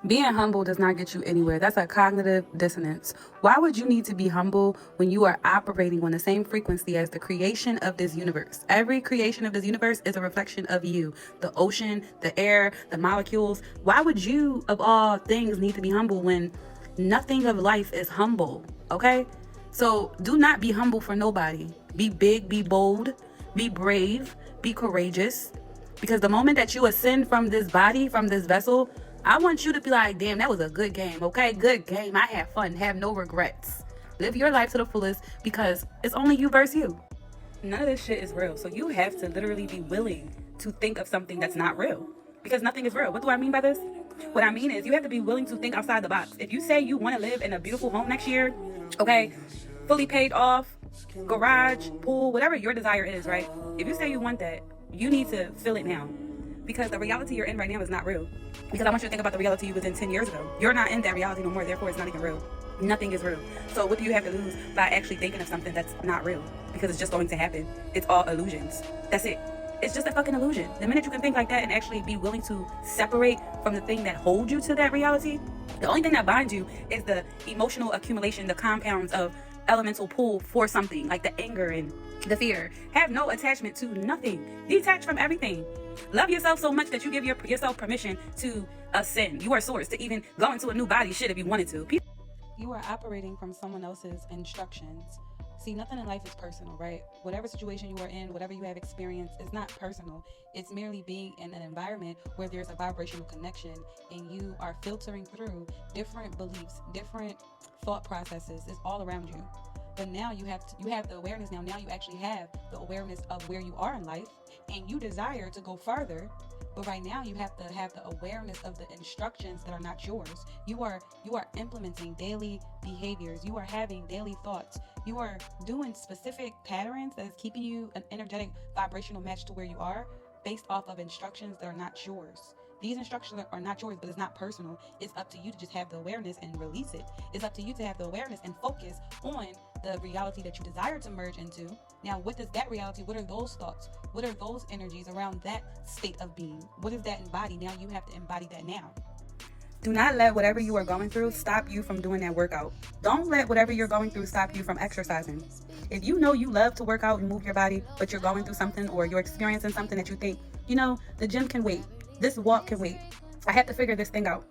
Being humble does not get you anywhere. That's a cognitive dissonance. Why would you need to be humble when you are operating on the same frequency as the creation of this universe? Every creation of this universe is a reflection of you. The ocean, the air, the molecules. Why would you, of all things, need to be humble when nothing of life is humble? Okay? So do not be humble for nobody. Be big, be bold, be brave, be courageous. Because the moment that you ascend from this body, from this vessel, I want you to be like, damn, that was a good game, okay? Good game. I had fun. Have no regrets. Live your life to the fullest because it's only you versus you. None of this shit is real. So you have to literally be willing to think of something that's not real because nothing is real. What do I mean by this? What I mean is you have to be willing to think outside the box. If you say you want to live in a beautiful home next year, okay, fully paid off, garage, pool, whatever your desire is, right? If you say you want that, you need to feel it now. Because the reality you're in right now is not real. Because I want you to think about the reality you was in 10 years ago. You're not in that reality no more, therefore it's not even real. Nothing is real. So what do you have to lose by actually thinking of something that's not real? Because it's just going to happen. It's all illusions. That's it. It's just a fucking illusion. The minute you can think like that and actually be willing to separate from the thing that holds you to that reality, the only thing that binds you is the emotional accumulation, the compounds of elemental pull for something, like the anger and the fear. Have no attachment to nothing. Detach from everything. Love yourself so much that you give yourself permission to ascend. You are source to even go into a new body shit if you wanted to. You are operating from someone else's instructions. See, nothing in life is personal, right? Whatever situation you are in, whatever you have experienced, is not personal. It's merely being in an environment where there's a vibrational connection and you are filtering through different beliefs, different thought processes. It's all around you. But now you have the awareness now. Now you actually have the awareness of where you are in life and you desire to go further. But right now you have to have the awareness of the instructions that are not yours. You are implementing daily behaviors. You are having daily thoughts. You are doing specific patterns that is keeping you an energetic vibrational match to where you are based off of instructions that are not yours. These instructions are not yours, but it's not personal. It's up to you to just have the awareness and release it. It's up to you to have the awareness and focus on the reality that you desire to merge into. Now, what is that reality? What are those thoughts? What are those energies around that state of being? What is that embody? Now you have to embody that now. Do not let whatever you are going through stop you from doing that workout. Don't let whatever you're going through stop you from exercising. If you know you love to work out and move your body, but you're going through something or you're experiencing something that you think, the gym can wait. This walk can wait. I have to figure this thing out.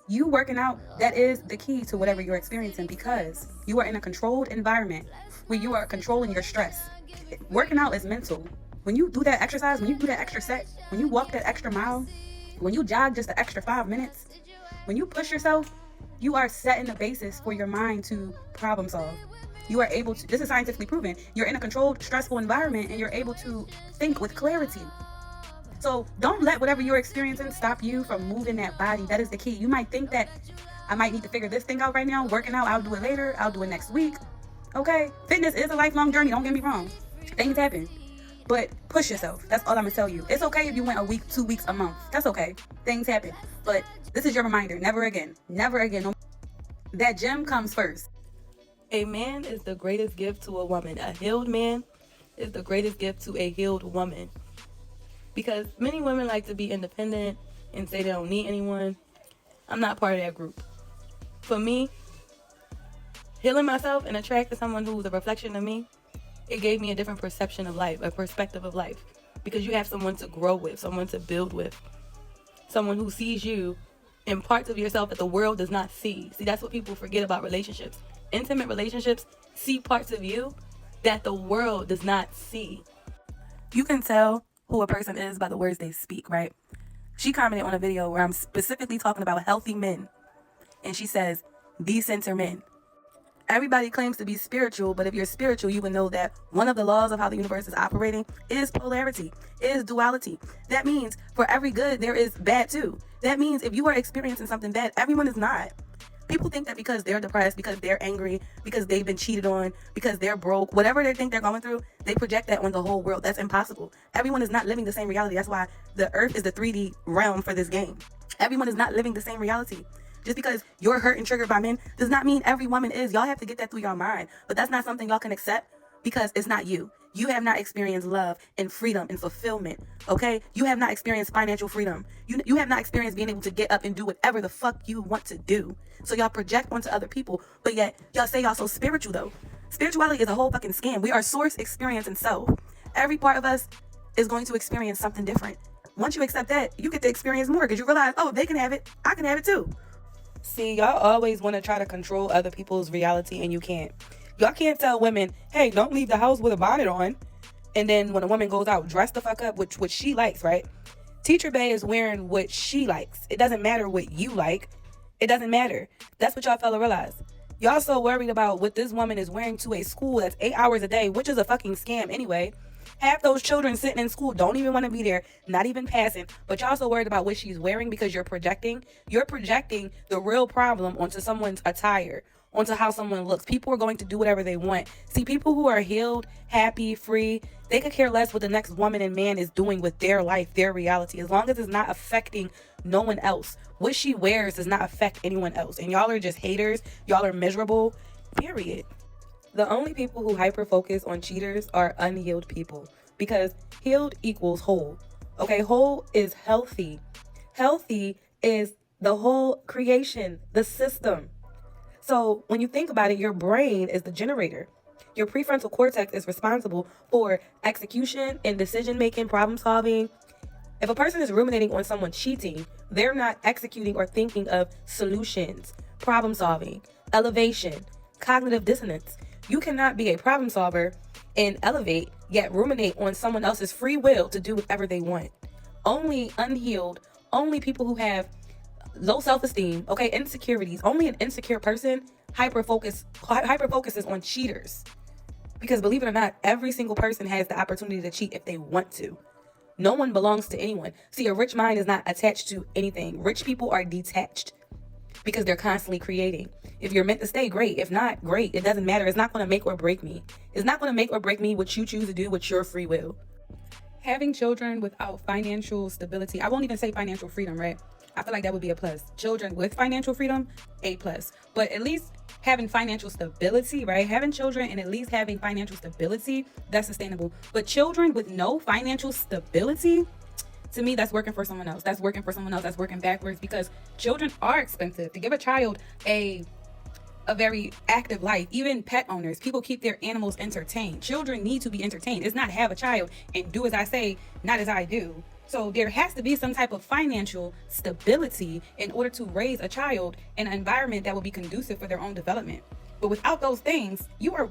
You working out, that is the key to whatever you're experiencing because you are in a controlled environment where you are controlling your stress. Working out is mental. When you do that exercise, when you do that extra set, when you walk that extra mile, when you jog just the extra 5 minutes, when you push yourself, you are setting the basis for your mind to problem solve. You are able to, this is scientifically proven, you're in a controlled, stressful environment and you're able to think with clarity. So don't let whatever you're experiencing stop you from moving that body. That is the key. You might think that I might need to figure this thing out right now. Working out, I'll do it later. I'll do it next week. Okay? Fitness is a lifelong journey. Don't get me wrong. Things happen. But push yourself. That's all I'm going to tell you. It's okay if you went a week, 2 weeks, a month. That's okay. Things happen. But this is your reminder. Never again. Never again. No. That gym comes first. A man is the greatest gift to a woman. A healed man is the greatest gift to a healed woman. Because many women like to be independent and say they don't need anyone. I'm not part of that group. For me, healing myself and attracting someone who's a reflection of me, it gave me a different perception of life, a perspective of life. Because you have someone to grow with, someone to build with. Someone who sees you in parts of yourself that the world does not see. See, that's what people forget about relationships. Intimate relationships see parts of you that the world does not see. You can tell who a person is by the words they speak, right? She commented on a video where I'm specifically talking about healthy men. And she says, decenter men. Everybody claims to be spiritual, but if you're spiritual, you would know that one of the laws of how the universe is operating is polarity, is duality. That means for every good, there is bad too. That means if you are experiencing something bad, everyone is not. People think that because they're depressed, because they're angry, because they've been cheated on, because they're broke, whatever they think they're going through, they project that on the whole world. That's impossible. Everyone is not living the same reality. That's why the earth is the 3D realm for this game. Everyone is not living the same reality. Just because you're hurt and triggered by men does not mean every woman is. Y'all have to get that through your mind. But that's not something y'all can accept because it's not you. You have not experienced love and freedom and fulfillment, okay? You have not experienced financial freedom. You have not experienced being able to get up and do whatever the fuck you want to do. So y'all project onto other people, but yet y'all say y'all so spiritual though. Spirituality is a whole fucking scam. We are source, experience, and self. Every part of us is going to experience something different. Once you accept that, you get to experience more because you realize, oh, they can have it, I can have it too. See, y'all always want to try to control other people's reality, and you can't. Y'all can't tell women, hey, don't leave the house with a bonnet on. And then when a woman goes out, dress the fuck up, which she likes, right? Teacher Bay is wearing what she likes. It doesn't matter what you like. It doesn't matter. That's what y'all fella realize. Y'all so worried about what this woman is wearing to a school that's 8 hours a day, which is a fucking scam anyway. Half those children sitting in school don't even want to be there, not even passing, but y'all so worried about what she's wearing because you're projecting the real problem onto someone's attire, onto how someone looks. People are going to do whatever they want. See, people who are healed, happy, free, they could care less what the next woman and man is doing with their life, their reality, as long as it's not affecting no one else. What she wears does not affect anyone else. And y'all are just haters. Y'all are miserable, period. The only people who hyper focus on cheaters are unhealed people, because healed equals whole. Okay, whole is healthy. Healthy is the whole creation, the system. So when you think about it, your brain is the generator. Your prefrontal cortex is responsible for execution and decision making, problem solving. If a person is ruminating on someone cheating, they're not executing or thinking of solutions, problem solving, elevation, cognitive dissonance. You cannot be a problem solver and elevate, yet ruminate on someone else's free will to do whatever they want. Only unhealed, only people who have low self-esteem, okay, insecurities, only an insecure person hyper focuses on cheaters. Because believe it or not, every single person has the opportunity to cheat if they want to. No one belongs to anyone. See, a rich mind is not attached to anything. Rich people are detached because they're constantly creating. If you're meant to stay, great. If not, great. It doesn't matter. It's not going to make or break me. It's not going to make or break me what you choose to do with your free will. Having children without financial stability, I won't even say financial freedom, right? I feel like that would be a plus. Children with financial freedom, A plus. But at least having financial stability, right? Having children and at least having financial stability, that's sustainable. But children with no financial stability, to me, that's working for someone else. That's working for someone else. That's working backwards, because children are expensive. To give a child a very active life, even pet owners, people keep their animals entertained. Children need to be entertained. It's not have a child and do as I say, not as I do. So there has to be some type of financial stability in order to raise a child in an environment that will be conducive for their own development. But without those things, you are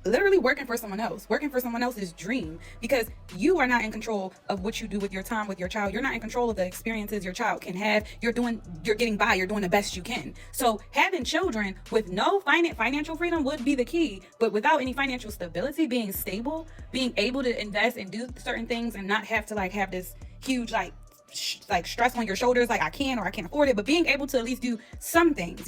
literally working for someone else, working for someone else's dream, because you are not in control of what you do with your time with your child. You're not in control of the experiences your child can have. You're getting by, you're doing the best you can. So having children with no financial freedom would be the key, but without any financial stability, being stable, being able to invest and do certain things and not have to have this huge stress on your shoulders, I can or I can't afford it, but being able to at least do some things,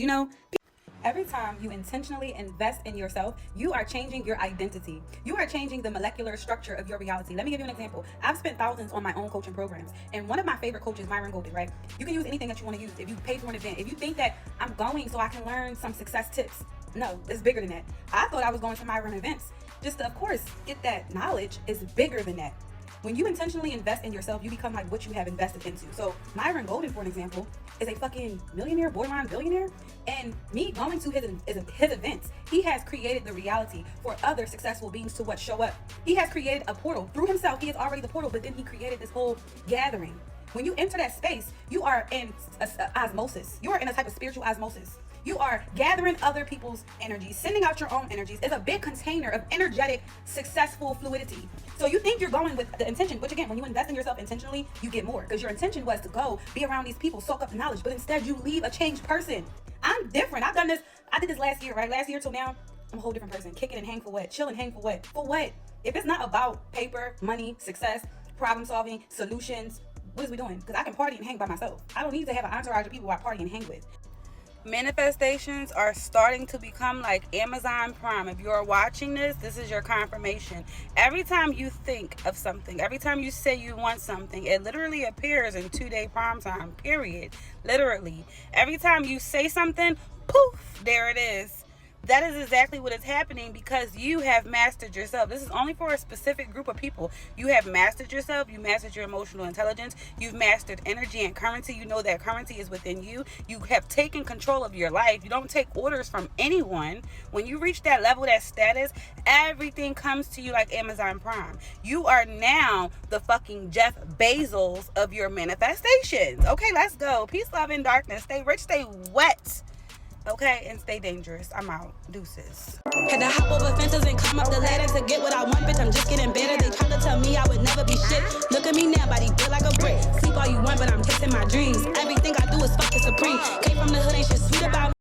Every time you intentionally invest in yourself, you are changing your identity. You are changing the molecular structure of your reality. Let me give you an example. I've spent thousands on my own coaching programs, and one of my favorite coaches, Myron Golden, right? You can use anything that you want to use if you pay for an event. If you think that I'm going so I can learn some success tips, no, it's bigger than that. I thought I was going to Myron events just to, of course, get that knowledge. Is bigger than that. When you intentionally invest in yourself, you become like what you have invested into. So Myron Golden, for an example, is a fucking millionaire, borderline billionaire. And me going to his events, he has created the reality for other successful beings to show up. He has created a portal. Through himself, he is already the portal, but then he created this whole gathering. When you enter that space, you are in osmosis. You are in a type of spiritual osmosis. You are gathering other people's energies, sending out your own energies. It's a big container of energetic, successful fluidity. So you think you're going with the intention, which again, when you invest in yourself intentionally, you get more, because your intention was to go be around these people, soak up the knowledge, but instead you leave a changed person. I'm different. I've done this. I did this last year, right? Last year till now, I'm a whole different person. Kick it and hang for what? Chill and hang for what? For what? If it's not about paper, money, success, problem solving, solutions, what is we doing? Because I can party and hang by myself. I don't need to have an entourage of people I party and hang with. Manifestations are starting to become like Amazon Prime. If you are watching this is your confirmation. Every time you think of something, every time you say you want something, it literally appears in 2-day prime time, period. Literally. Every time you say something, poof, there it is. That is exactly what is happening because you have mastered yourself. This is only for a specific group of people. You have mastered yourself. You mastered your emotional intelligence. You've mastered energy and currency. You know that currency is within you. You have taken control of your life. You don't take orders from anyone. When you reach that level, that status, everything comes to you like Amazon Prime. You are now the fucking Jeff Bezos of your manifestations. Okay, let's go. Peace, love, and darkness. Stay rich, stay wet. Okay, and stay dangerous. I'm out. Deuces. Had to hop over fences and climb up the ladder to get what I want, bitch. I'm just getting better. They tried to tell me I would never be shit. Look at me now, body built like a brick. Sleep all you want, but I'm chasing my dreams. Every